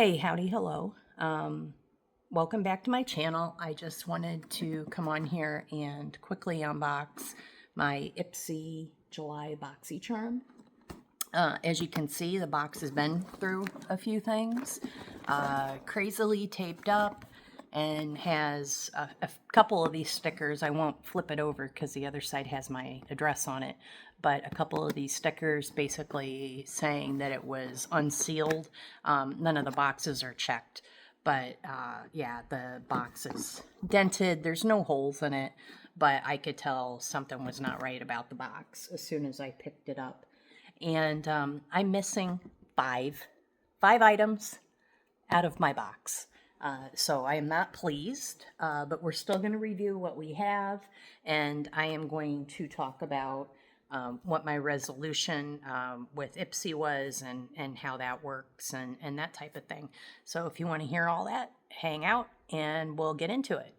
Hey, howdy, hello. Welcome back to my channel. I just wanted to come on here and quickly unbox my IPSY July BoxyCharm. As you can see, the box has been through a few things, crazily taped up, and has a couple of these stickers. I won't flip it over because the other side has my address on it, but a couple of these stickers basically saying that it was unsealed. None of the boxes are checked, but yeah, the box is dented. There's no holes in it, but I could tell something was not right about the box as soon as I picked it up. And I'm missing five items out of my box. So I am not pleased, but we're still going to review what we have, and I am going to talk about what my resolution with IPSY was and how that works and that type of thing. So if you want to hear all that, hang out and we'll get into it.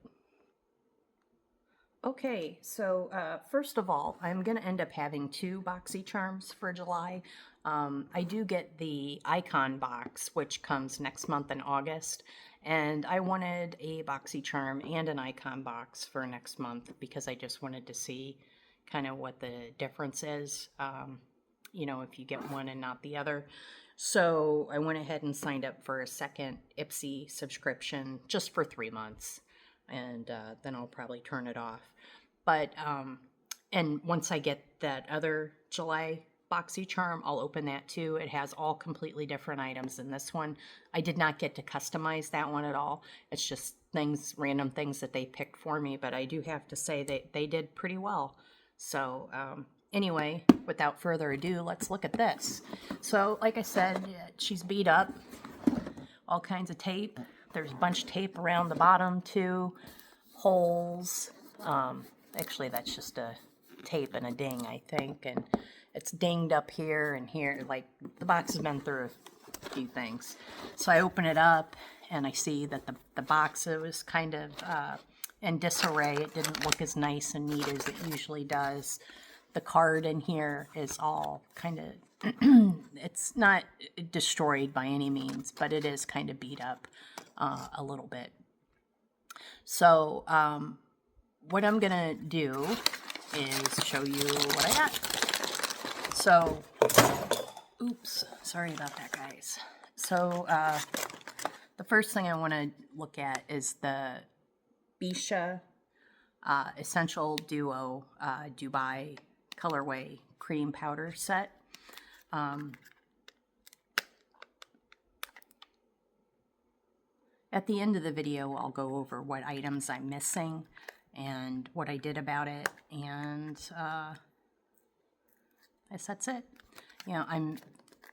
Okay, so first of all, I'm going to end up having two BoxyCharms for July. I do get the Icon box, which comes next month in August, and I wanted a BoxyCharm and an Icon box for next month because I just wanted to see kind of what the difference is, you know, if you get one and not the other. So I went ahead and signed up for a second IPSY subscription just for 3 months. And then I'll probably turn it off. But, and once I get that other July BoxyCharm, I'll open that too. It has all completely different items than this one. I did not get to customize that one at all. It's just things, random things that they picked for me, but I do have to say that they did pretty well. So, anyway, without further ado, let's look at this. So, like I said, she's beat up, all kinds of tape. There's a bunch of tape around the bottom too, holes. Actually, that's just a tape and a ding, I think, and it's dinged up here and here. Like, the box has been through a few things. So I open it up and I see that the box was kind of in disarray. It didn't look as nice and neat as it usually does. The card in here is all kind of it's not destroyed by any means, but it is kind of beat up a little bit. So what I'm gonna do is show you what I got. So, oops, sorry about that, guys. So the first thing I want to look at is the BoxyCharm Essential Duo Dubai Colorway Cream Powder Set. At the end of the video, I'll go over what items I'm missing and what I did about it, and I guess that's it. You know, I'm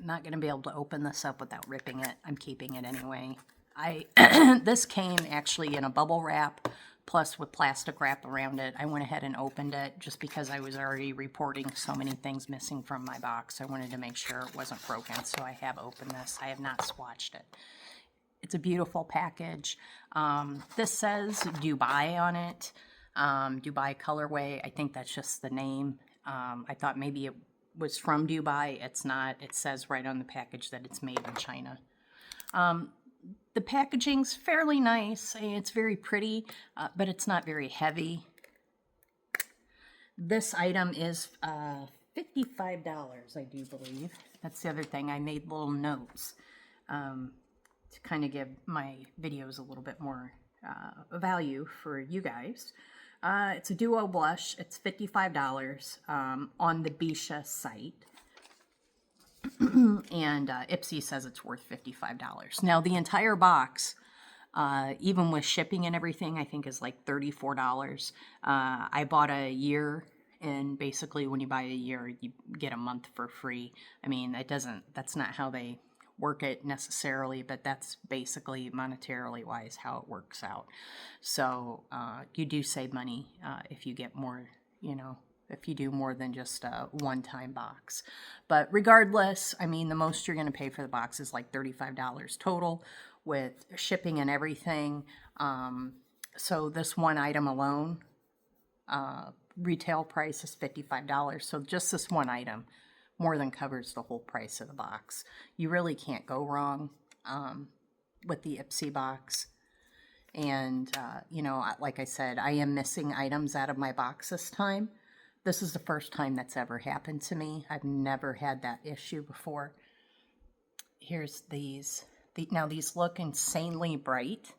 not going to be able to open this up without ripping it. I'm keeping it anyway. This came actually in a bubble wrap, plus with plastic wrap around it. I went ahead and opened it just because I was already reporting so many things missing from my box. I wanted to make sure it wasn't broken, so I have opened this. I have not swatched it. It's a beautiful package. This says Dubai on it, Dubai colorway. I think that's just the name. I thought maybe it was from Dubai. It's not. It says right on the package that it's made in China. The packaging's fairly nice. It's very pretty, but it's not very heavy. This item is $55, I do believe. That's the other thing. I made little notes to kind of give my videos a little bit more value for you guys. It's a duo blush. It's $55 on the BoxyCharm site. And IPSY says it's worth $55. Now, the entire box, even with shipping and everything, I think is like $34. I bought a year, and basically when you buy a year, you get a month for free. I mean, that's not how they work it necessarily, but that's basically monetarily wise how it works out. So you do save money if you get more, you know, if you do more than just a one-time box. But regardless, I mean, the most you're going to pay for the box is like $35 total with shipping and everything. So this one item alone, retail price is $55. So just this one item more than covers the whole price of the box. You really can't go wrong. with the IPSY box. And, you know, like I said, I am missing items out of my box this time. This is the first time that's ever happened to me. I've never had that issue before. Here's these. Now, these look insanely bright,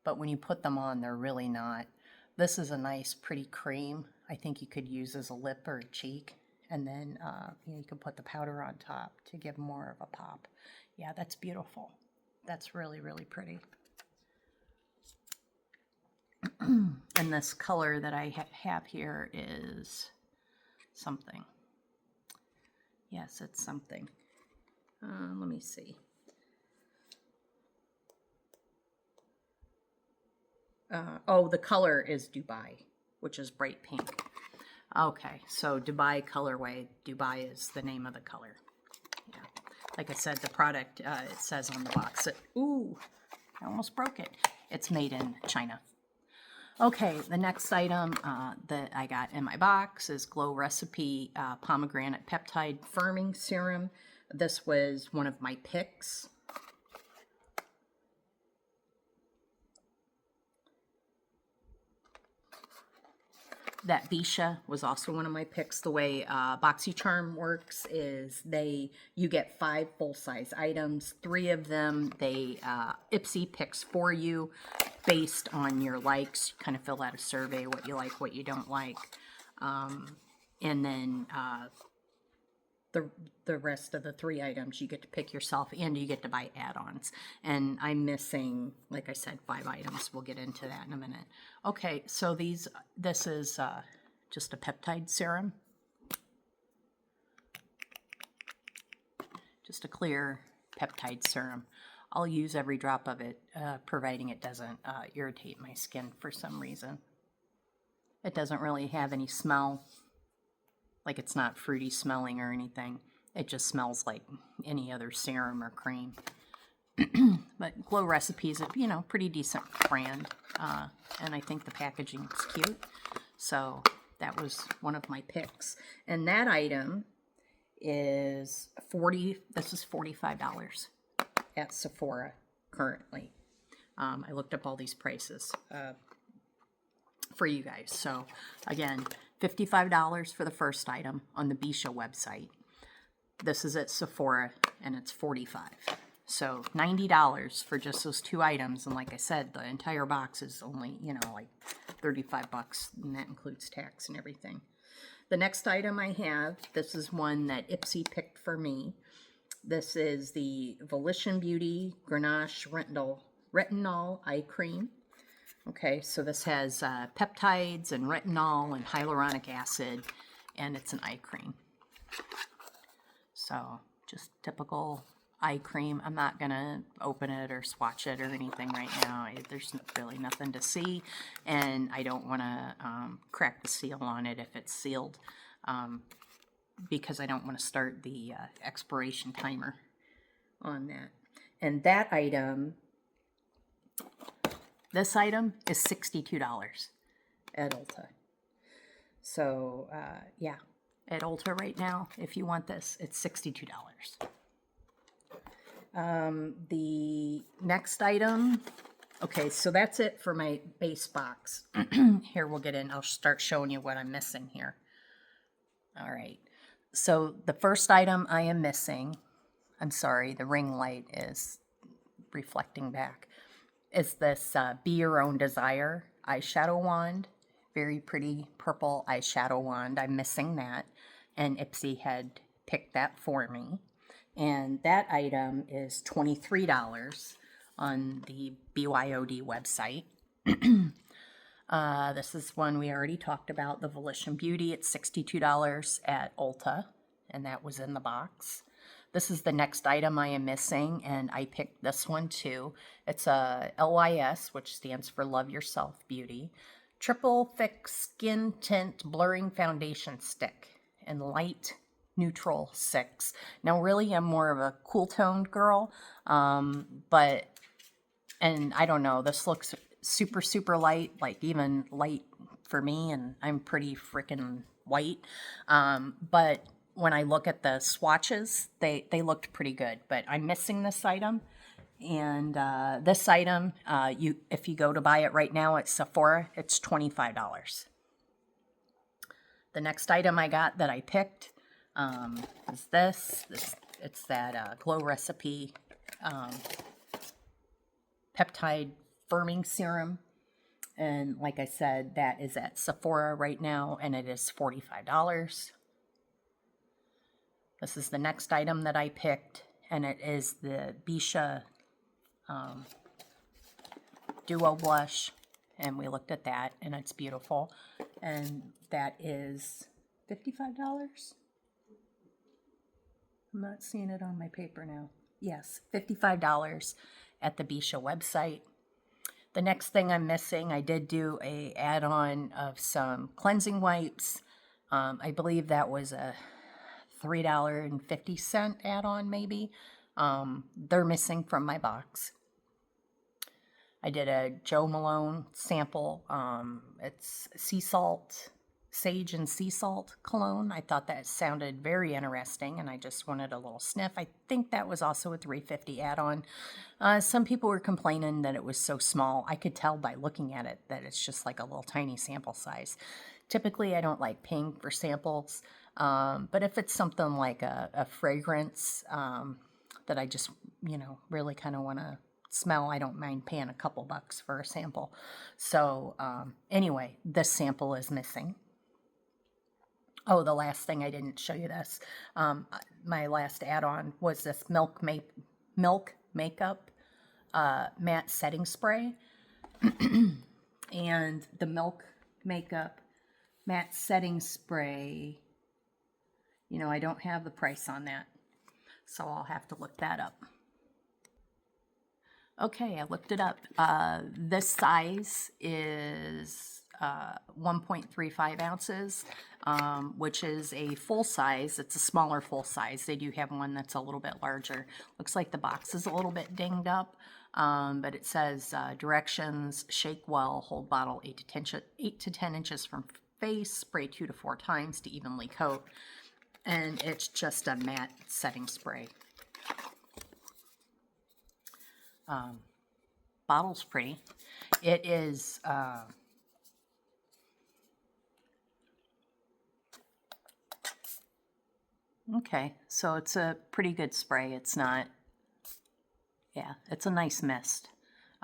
but when you put them on, they're really not. This is a nice, pretty cream. I think you could use as a lip or a cheek. And then you know, you can put the powder on top to give more of a pop. Yeah, that's beautiful. That's really, really pretty. And this color that I have here is something. Yes, it's something. Let me see. Oh, the color is Dubai, which is bright pink. Okay, so Dubai colorway. Dubai is the name of the color. Yeah. Like I said, the product, it says on the box. Ooh, I almost broke it. It's made in China. Okay, the next item that I got in my box is Glow Recipe Pomegranate Peptide Firming Serum. This was one of my picks. That Bisha was also one of my picks. The way BoxyCharm works is you get 5 full-size items. 3 of them IPSY picks for you based on your likes. You kind of fill out a survey, what you like, what you don't like. And then the rest of the 3 items you get to pick yourself, and you get to buy add-ons. And I'm missing, like I said, 5 items. We'll get into that in a minute. Okay, so this is just a peptide serum. Just a clear peptide serum. I'll use every drop of it, providing it doesn't irritate my skin for some reason. It doesn't really have any smell. Like, it's not fruity smelling or anything. It just smells like any other serum or cream. But Glow Recipe is a, you know, pretty decent brand. And I think the packaging is cute. So that was one of my picks. And that item is this is $45 at Sephora currently. I looked up all these prices for you guys. So again, $55 for the first item on the Bisha website. This is at Sephora, and it's $45. So $90 for just those 2 items. And like I said, the entire box is only, you know, like $35, and that includes tax and everything. The next item I have, this is one that IPSY picked for me. This is the Volition Beauty Grenache Retinol Eye Cream. Okay, so this has peptides and retinol and hyaluronic acid, and it's an eye cream. So just typical eye cream. I'm not going to open it or swatch it or anything right now. There's really nothing to see, and I don't want to crack the seal on it if it's sealed, because I don't want to start the expiration timer on that. And that item... This item is $62 at Ulta. So, yeah, at Ulta right now, if you want this, it's $62. The next item, okay, so that's it for my base box. Here, we'll get in. I'll start showing you what I'm missing here. All right. So the first item I am missing, I'm sorry, the ring light is reflecting back, is this Be Your Own Desire eyeshadow wand. Very pretty purple eyeshadow wand. I'm missing that, and IPSY had picked that for me. And that item is $23 on the BYOD website. This is one we already talked about, the Volition Beauty. It's $62 at Ulta, and that was in the box. This is the next item I am missing, and I picked this one too. It's a LYS, which stands for Love Yourself Beauty. Triple Thick Skin Tint Blurring Foundation Stick in Light Neutral 6. Now, really, I'm more of a cool-toned girl, and I don't know, this looks super, super light, like even light for me, and I'm pretty freaking white, but when I look at the swatches, they looked pretty good, but I'm missing this item, And this item, if you go to buy it right now at Sephora, it's $25. The next item I got that I picked is this. It's that Glow Recipe peptide firming serum. And like I said, that is at Sephora right now, and it is $45. This is the next item that I picked, and it is the Bisha Duo Blush, and we looked at that, and it's beautiful. And that is $55. I'm not seeing it on my paper now. Yes, $55 at the Bisha website. The next thing I'm missing, I did do a add-on of some cleansing wipes. I believe that was a $3.50 add-on maybe. They're missing from my box. I did a Joe Malone sample. It's sea salt, sage and sea salt cologne. I thought that sounded very interesting, and I just wanted a little sniff. I think that was also a $3.50 add-on. Some people were complaining that it was so small. I could tell by looking at it that it's just like a little tiny sample size. Typically, I don't like paying for samples, but if it's something like a fragrance that I just, really kind of want to smell, I don't mind paying a couple bucks for a sample. So anyway, this sample is missing. Oh, the last thing, I didn't show you this. My last add-on was this Milk Makeup matte setting spray. And the Milk Makeup matte setting spray, I don't have the price on that, so I'll have to look that up. Okay, I looked it up. This size is 1.35 ounces, which is a full size. It's a smaller full size. They do have one that's a little bit larger. Looks like the box is a little bit dinged up, but it says directions: shake well, hold bottle 8 to 10 inches from face, spray 2 to 4 times to evenly coat, and it's just a matte setting spray. Bottle's pretty. It is okay, so it's a pretty good spray. It's not, yeah, it's a nice mist.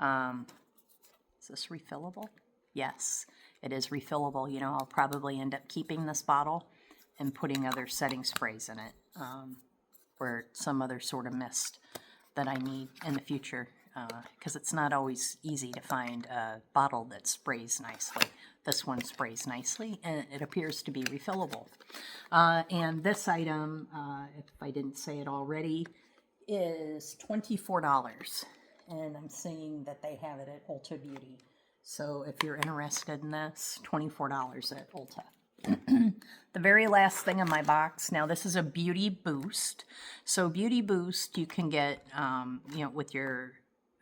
Is this refillable? Yes, it is refillable. I'll probably end up keeping this bottle and putting other setting sprays in it for some other sort of mist that I need in the future, because it's not always easy to find a bottle that sprays nicely. This one sprays nicely, and it appears to be refillable. And this item, if I didn't say it already, is $24. And I'm seeing that they have it at Ulta Beauty. So if you're interested in this, $24 at Ulta. The very last thing in my box, now this is a Beauty Boost. So Beauty Boost you can get, with your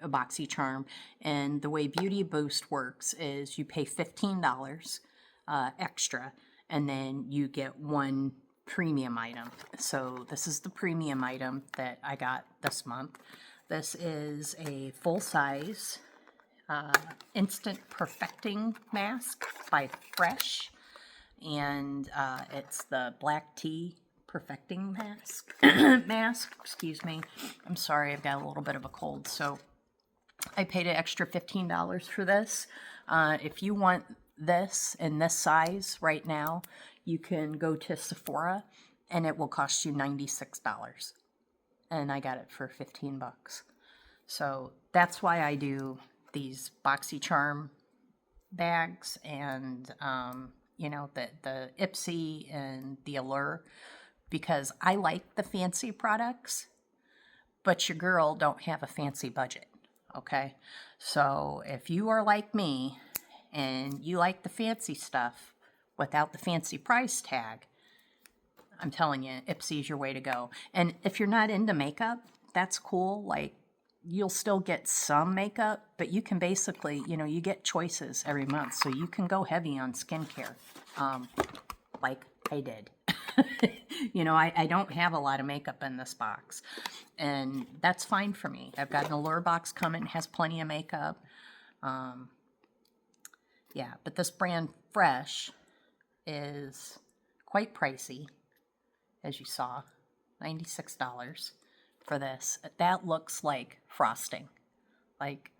BoxyCharm. And the way Beauty Boost works is you pay $15 extra, and then you get one premium item. So this is the premium item that I got this month. This is a full-size Instant Perfecting Mask by Fresh. And it's the black tea perfecting mask. Excuse me. I'm sorry, I've got a little bit of a cold, so I paid an extra $15 for this. If you want this in this size right now, you can go to Sephora, and it will cost you $96. And I got it for 15 bucks. So that's why I do these BoxyCharm bags and the IPSY and the Allure, because I like the fancy products, but your girl don't have a fancy budget, okay? So if you are like me and you like the fancy stuff without the fancy price tag, I'm telling you, IPSY is your way to go. And if you're not into makeup, that's cool. Like, you'll still get some makeup, but you can basically, you get choices every month. So you can go heavy on skincare, like I did. You know, I don't have a lot of makeup in this box, and that's fine for me. I've got an Allure box coming, has plenty of makeup. Yeah, but this brand Fresh is quite pricey, as you saw, $96 for this. That looks like frosting. Like,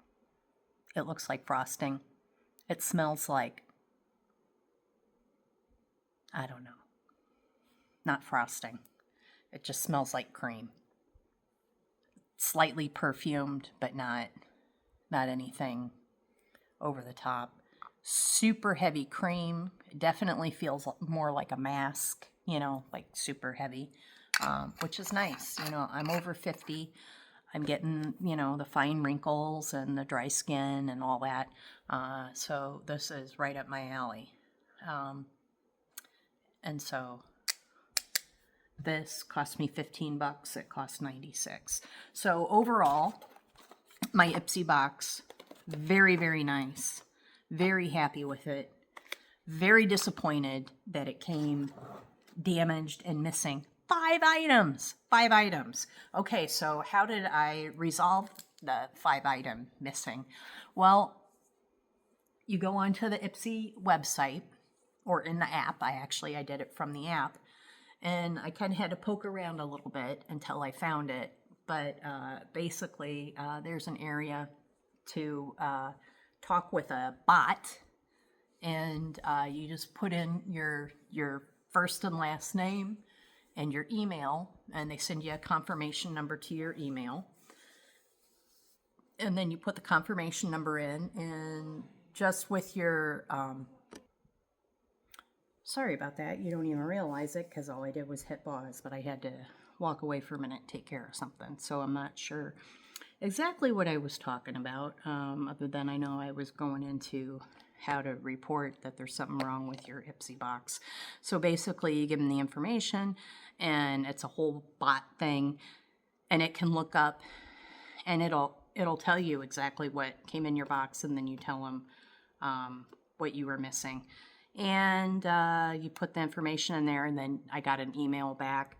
it looks like frosting. It smells like, I don't know, not frosting. It just smells like cream. Slightly perfumed, but not anything over the top. Super heavy cream. It definitely feels more like a mask, you know, like super heavy, which is nice. You know, I'm over 50. I'm getting, you know, the fine wrinkles and the dry skin and all that. So this is right up my alley. And so this cost me $15. It cost $96. So overall, my IPSY box, very, very nice. Very happy with it. Very disappointed that it came damaged and missing. 5 items. 5 items. Okay, so how did I resolve the 5 item missing? Well, you go onto the IPSY website, or in the app. I did it from the app. And I kind of had to poke around a little bit until I found it. But basically, there's an area to talk with a bot, and you just put in your first and last name and your email, and they send you a confirmation number to your email. And then you put the confirmation number in, and just with your sorry about that. You don't even realize it because all I did was hit pause, but I had to walk away for a minute, take care of something. So I'm not sure exactly what I was talking about, other than I know I was going into how to report that there's something wrong with your IPSY box. So basically, you give them the information, and it's a whole bot thing, and it can look up, and it'll tell you exactly what came in your box, and then you tell them what you were missing. And you put the information in there, and then I got an email back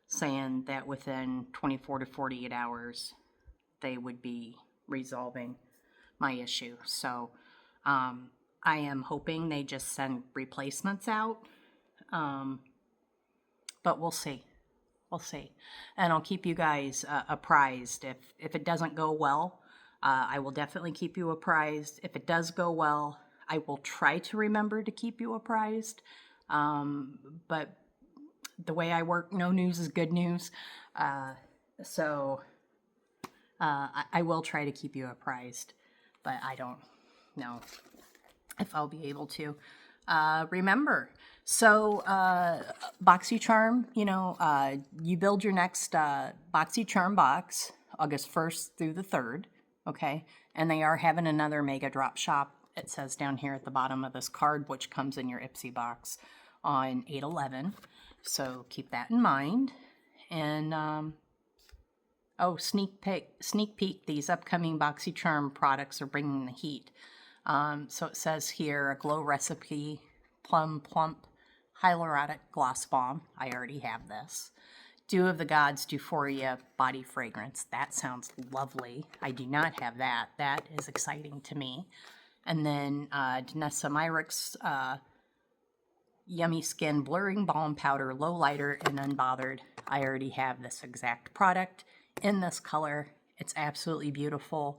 saying that within 24 to 48 hours, they would be resolving my issue. So I am hoping they just send replacements out, but we'll see. We'll see. And I'll keep you guys apprised. If it doesn't go well, I will definitely keep you apprised. If it does go well, I will try to remember to keep you apprised, but the way I work, no news is good news, so I will try to keep you apprised, but I don't know if I'll be able to remember. So BoxyCharm, you know, you build your next BoxyCharm box August 1st through the 3rd, okay, and they are having another mega drop shop. It says down here at the bottom of this card, which comes in your IPSY box on 8/11. So keep that in mind. And, oh, sneak peek, these upcoming BoxyCharm products are bringing the heat. So it says here, a Glow Recipe Plum Plump Hyaluronic Gloss Balm. I already have this. Dew of the Gods Euphoria Body Fragrance. That sounds lovely. I do not have that. That is exciting to me. And then Danessa Myricks Yummy Skin Blurring Balm Powder, Low Lighter and Unbothered. I already have this exact product in this color. It's absolutely beautiful.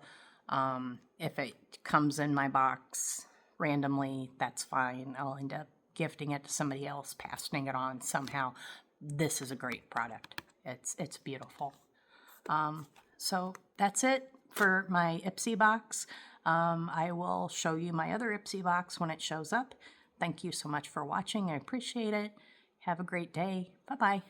If it comes in my box randomly, that's fine. I'll end up gifting it to somebody else, passing it on somehow. This is a great product. It's beautiful. So that's it for my IPSY box. I will show you my other IPSY box when it shows up. Thank you so much for watching. I appreciate it. Have a great day. Bye-bye.